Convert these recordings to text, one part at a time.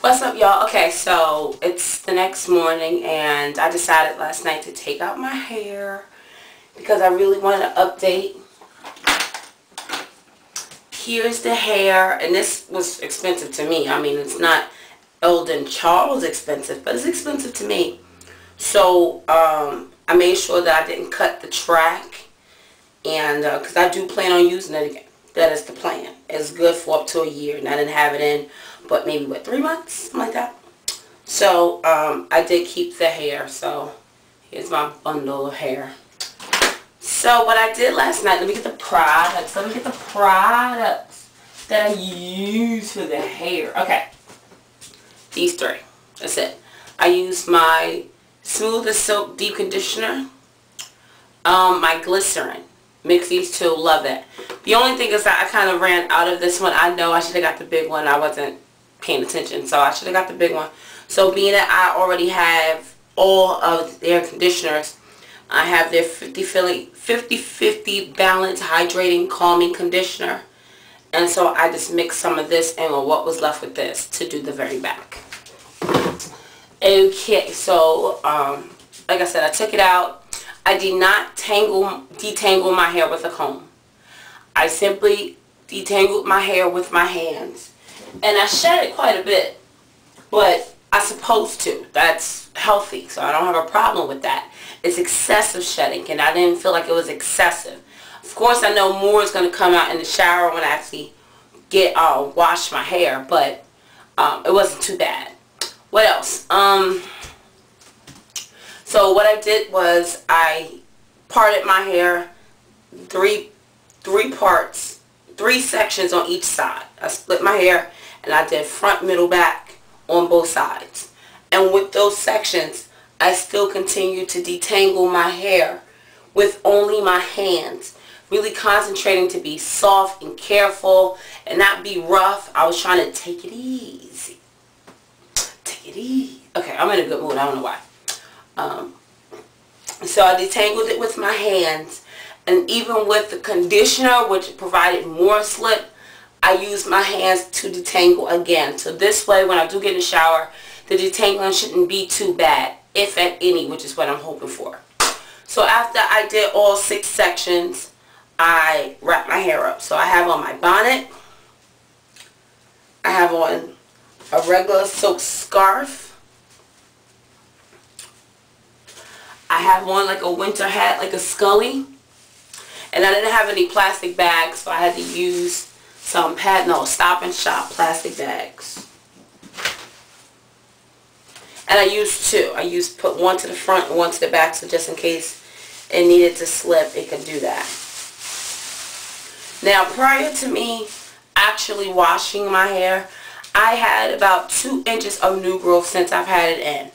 What's up, y'all? Okay, so it's the next morning and I decided last night to take out my hair because I really wanted to update. Here's the hair, and this was expensive to me. I mean, it's not Eldon Charles expensive, but it's expensive to me. So I made sure that I didn't cut the track, and because I do plan on using it again. That is the plan. It's good for up to a year, and I didn't have it in but maybe, what, 3 months? Something like that. So, I did keep the hair. So, here's my bundle of hair. So, what I did last night, let me get the products. That I use for the hair. Okay. These 3. That's it. I used my Smooth as Silk Deep Conditioner. My Glycerin. Mix these 2. Love it. The only thing is that I kind of ran out of this one. I know I should have got the big one. I wasn't paying attention, so I should have got the big one. So being that I already have all of their conditioners, I have their 50-50 Balance Hydrating Calming Conditioner, and so I just mixed some of this in with what was left with this to do the very back. Okay, so like I said, I took it out. I did not detangle my hair with a comb. I simply detangled my hair with my hands. And I shed it quite a bit, but I'm supposed to. That's healthy, so I don't have a problem with that. It's excessive shedding, and I didn't feel like it was excessive. Of course, I know more is going to come out in the shower when I actually wash my hair, but it wasn't too bad. What else? So what I did was I parted my hair three parts, 3 sections on each side. I split my hair and I did front, middle, back on both sides. And with those sections, I still continued to detangle my hair with only my hands. Really concentrating to be soft and careful and not be rough. I was trying to take it easy. Take it easy. Okay, I'm in a good mood. I don't know why. So I detangled it with my hands. And even with the conditioner, which provided more slip, I used my hands to detangle again. So this way, when I do get in the shower, the detangling shouldn't be too bad, if at any, which is what I'm hoping for. So after I did all 6 sections, I wrapped my hair up. So I have on my bonnet. I have on a regular silk scarf. I have on like a winter hat, like a Scully. And I didn't have any plastic bags, so I had to use some Stop and Shop plastic bags. And I used 2. I put one to the front and one to the back, so just in case it needed to slip, it could do that. Now, prior to me actually washing my hair, I had about 2 inches of new growth since I've had it in.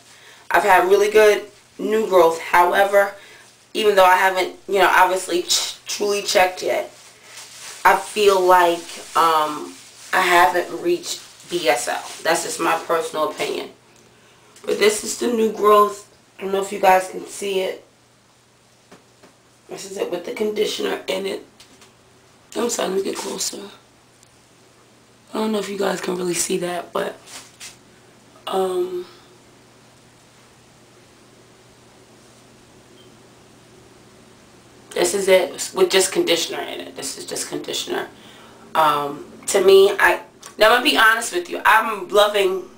I've had really good new growth. However, even though I haven't, obviously truly checked yet, I feel like I haven't reached BSL. That's just my personal opinion. But this is the new growth. I don't know if you guys can see it. This is it with the conditioner in it. I'm sorry, let me get closer. I don't know if you guys can really see that, but this is it with just conditioner in it. This is just conditioner. To me, now I'm going to be honest with you. I'm loving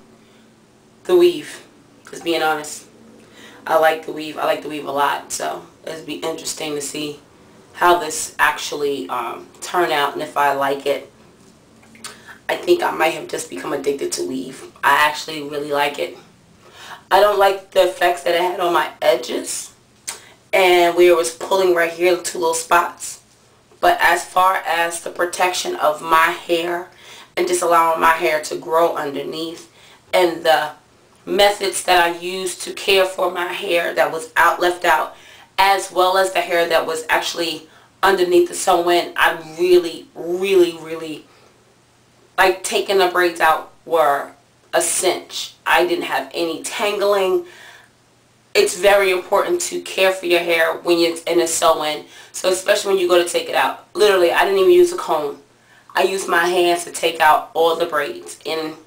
the weave. Just being honest. I like the weave. I like the weave a lot. So it'll be interesting to see how this actually turn out and if I like it. I think I might have just become addicted to weave. I actually really like it. I don't like the effects that it had on my edges. And where it was pulling right here, 2 little spots. But as far as the protection of my hair and just allowing my hair to grow underneath, and the methods that I used to care for my hair that was left out, as well as the hair that was actually underneath the sew-in, I really, really, really, like, taking the braids out were a cinch. I didn't have any tangling. It's very important to care for your hair when you're in a sew-in. So especially when you go to take it out. Literally, I didn't even use a comb. I used my hands to take out all the braids. And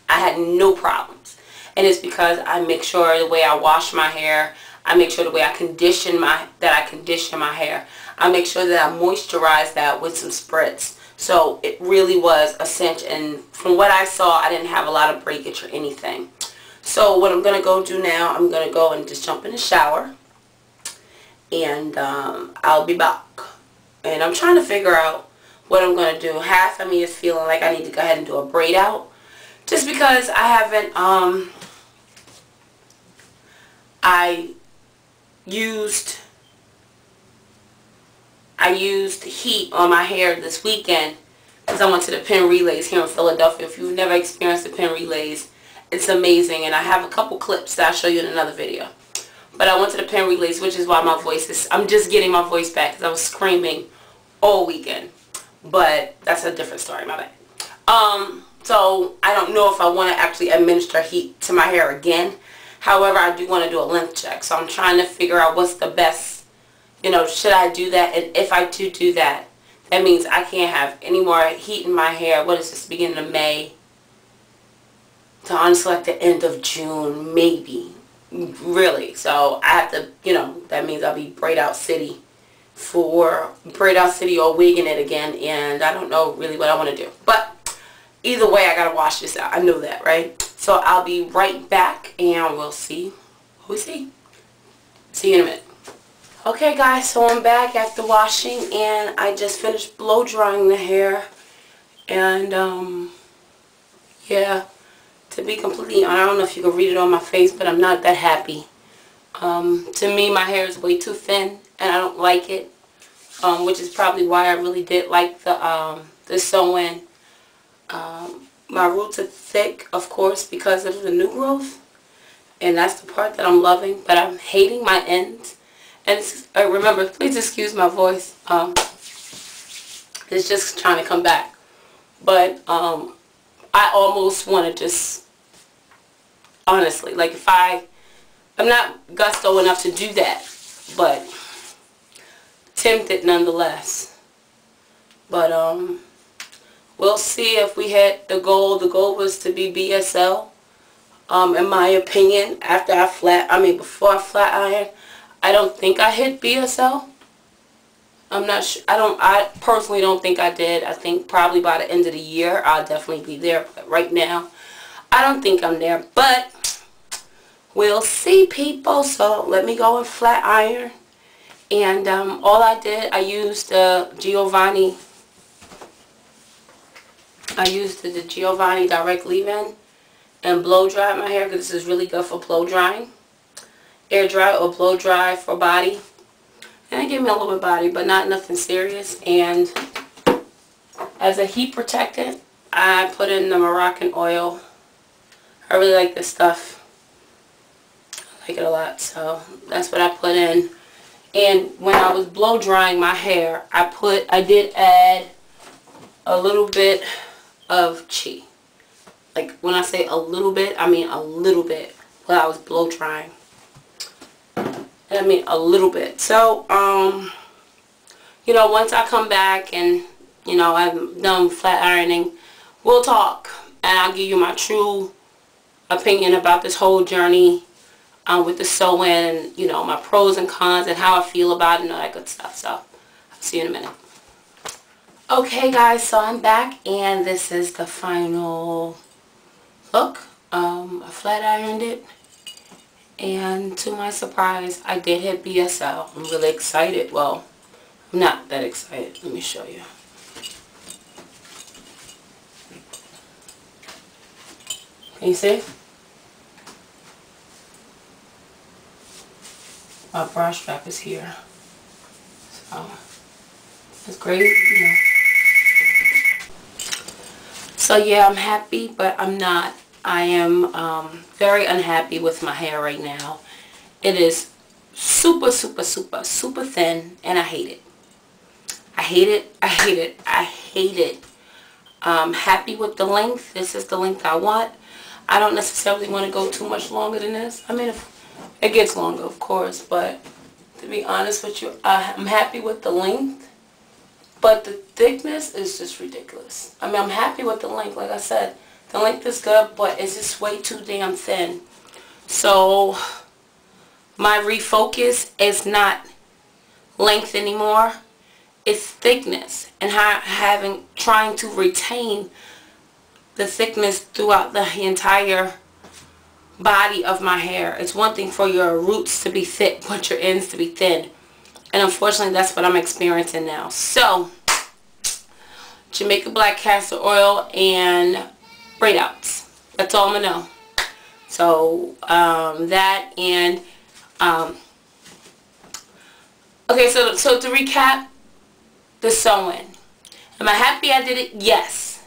I I had no problems. And it's because I make sure the way I wash my hair, I make sure the way I condition my hair, I make sure that I moisturize that with some spritz. So it really was a cinch, and from what I saw, I didn't have a lot of breakage or anything. So what I'm going to go do now, I'm going to go and just jump in the shower, and I'll be back. And I'm trying to figure out what I'm going to do. Half of me is feeling like I need to go ahead and do a braid out, just because I haven't, I used heat on my hair this weekend because I went to the pin relays here in Philadelphia. If you've never experienced the pin relays, it's amazing, and I have a couple clips that I'll show you in another video. But I went to the pin relays, which is why my voice is, I'm just getting my voice back because I was screaming all weekend. But that's a different story, my bad. So I don't know if I want to actually administer heat to my hair again. However, I do want to do a length check. So I'm trying to figure out what's the best, you know, should I do that? And if I do that, that means I can't have any more heat in my hair. What is this, beginning of May? To honestly, like the end of June, maybe. Really. So I have to, you know, that means I'll be braid out city or wigging it again. And I don't know really what I want to do. But either way, I got to wash this out. I know that, right? So I'll be right back, and we'll see what we see. See you in a minute. Okay, guys, so I'm back after washing, and I just finished blow drying the hair. And, yeah, to be completely honest, I don't know if you can read it on my face, but I'm not that happy. To me, my hair is way too thin, and I don't like it, which is probably why I really did like the sew-in. My roots are thick, of course, because of the new growth, and that's the part that I'm loving, but I'm hating my ends. And remember, please excuse my voice, it's just trying to come back. But I almost want to just, honestly, like if I'm not gusto enough to do that, but tempted nonetheless. But we'll see if we hit the goal. The goal was to be BSL. In my opinion, before I flat iron, I don't think I hit BSL. I'm not sure. I personally don't think I did. I think probably by the end of the year, I'll definitely be there. But right now, I don't think I'm there. But we'll see, people. So let me go and flat iron. And all I did, I used the Giovanni. I used the Giovanni Direct Leave-In and blow dried my hair, because this is really good for blow drying. Air dry or blow dry for body. And it gave me a little bit of body, but not nothing serious. And as a heat protectant, I put in the Moroccan oil. I really like this stuff. I like it a lot, so that's what I put in. And when I was blow drying my hair, I did add a little bit of chi. Like when I say a little bit, I mean a little bit. While I was blow drying, I mean a little bit. So you know, once I come back and, you know, I'm done flat ironing, we'll talk, and I'll give you my true opinion about this whole journey with the sew-in, and, you know, my pros and cons and how I feel about it and all that good stuff. So I'll see you in a minute. Okay, guys, so I'm back, and this is the final look. I flat ironed it, and to my surprise, I did hit BSL. I'm really excited. Well, I'm not that excited. Let me show you. Can you see? My brush strap is here. So, it's great, you know. So yeah, I'm happy, but I'm not. I am very unhappy with my hair right now. It is super, super, super, super thin, and I hate it. I hate it. I hate it. I hate it. I'm happy with the length. This is the length I want. I don't necessarily want to go too much longer than this. I mean, if it gets longer, of course, but to be honest with you, I'm happy with the length, but the thickness is just ridiculous. I mean, I'm happy with the length. Like I said, The length is good, but it's just way too damn thin. So my refocus is not length anymore. It's thickness, and trying to retain the thickness throughout the entire body of my hair. It's one thing for your roots to be thick, but your ends to be thin. And unfortunately, that's what I'm experiencing now. So, Jamaica black castor oil and braid outs. That's all I'm going to know. So, that and, okay, so to recap, the sewing. Am I happy I did it? Yes.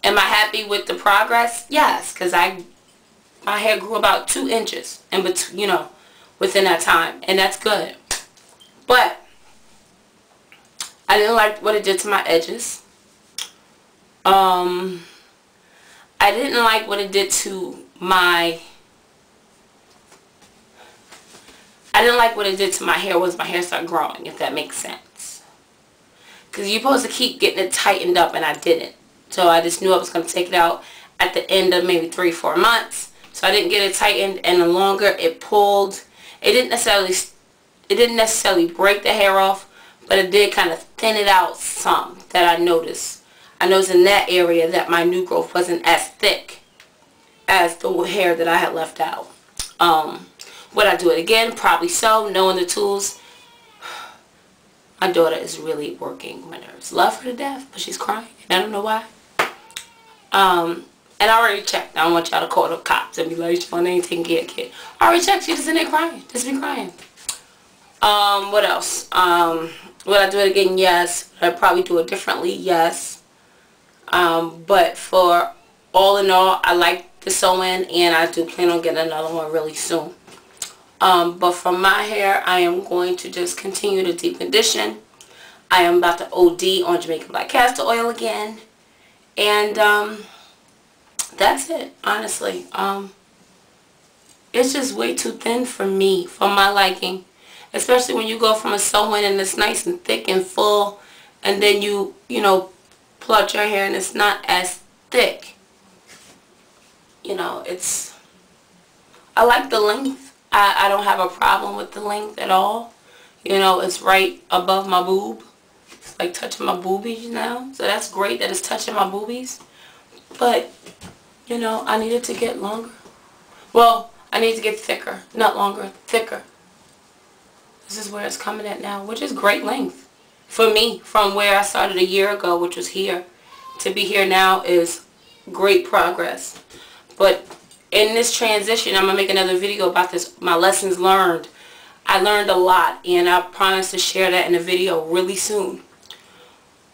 Am I happy with the progress? Yes, because my hair grew about 2 inches in between, you know, within that time, and that's good. But I didn't like what it did to my edges. I didn't like what it did to my hair once my hair started growing, if that makes sense. Because you're supposed to keep getting it tightened up, and I didn't. So I just knew I was going to take it out at the end of maybe 3-4 months. So I didn't get it tightened, and the longer it pulled, it didn't necessarily break the hair off, but it did kind of thin it out some that I noticed. I noticed in that area that my new growth wasn't as thick as the hair that I had left out. Would I do it again? Probably so, knowing the tools. My daughter is really working my nerves. Love her to death, but she's crying, and I don't know why. And I already checked. I don't want y'all to call the cops and be like, "Sean ain't taking care of the kid." I already checked. She's just in there crying. Just be crying. What else? Would I do it again? Yes. Would I probably do it differently? Yes. But for all in all, I like the sewing, and I do plan on getting another one really soon. But for my hair, I am going to just continue to deep condition. I am about to OD on Jamaican black castor oil again. And that's it, honestly. It's just way too thin for me, for my liking. Especially when you go from a sewing and it's nice and thick and full, and then you know, plait your hair and it's not as thick. You know, I like the length. I don't have a problem with the length at all. You know, it's right above my boob. It's like touching my boobies now. So that's great that it's touching my boobies. But, you know, I needed to get longer. Well, I need to get thicker. Not longer, thicker. This is where it's coming at now, which is great length. For me, from where I started a year ago, which was here, to be here now is great progress. But in this transition, I'm going to make another video about this, my lessons learned. I learned a lot, and I promise to share that in a video really soon.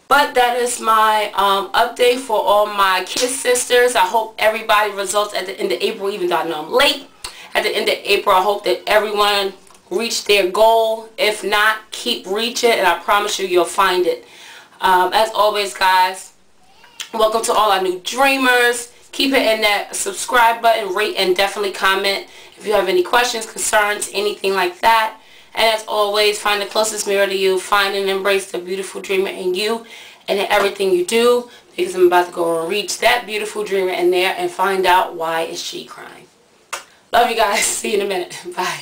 But that is my update for all my kid sisters. I hope everybody results at the end of April, even though I know I'm late. At the end of April, I hope that everyone reach their goal. If not, keep reaching, and I promise you, you'll find it. As always, guys, welcome to all our new dreamers. Keep hitting that subscribe button, rate, and definitely comment if you have any questions, concerns, anything like that. And as always, find the closest mirror to you. Find and embrace the beautiful dreamer in you and in everything you do, because I'm about to go and reach that beautiful dreamer in there and find out why is she crying. Love you guys. See you in a minute. Bye.